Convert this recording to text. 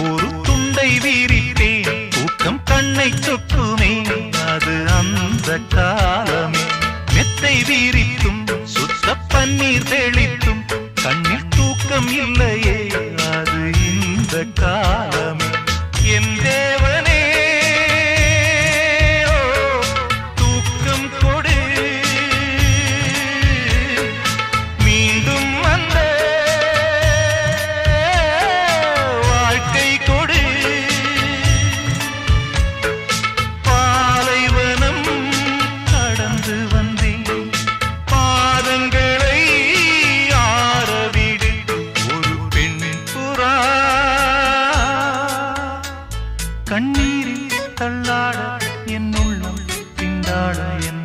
ஒரு துண்டை வீரித்தேன் தூக்கம் கண்ணை சொக்குமே அது அந்த காலமே மெத்தை வீரித்தும் சுத்த பன்னீர் தெளித்தும் கண்ணில் தூக்கம் இல்லையே அது இந்த காலமே என் தேவனே தூக்கம் கொடு மீண்டும் அந்த வாழ்க்கை கொடு பாலைவனம் கடந்து வந்தேன் பாதங்களை ஆரவிடு ஒரு பெண் புறா கண்ணீரில் தள்ளாட என் உள்ளம் திண்டாட என்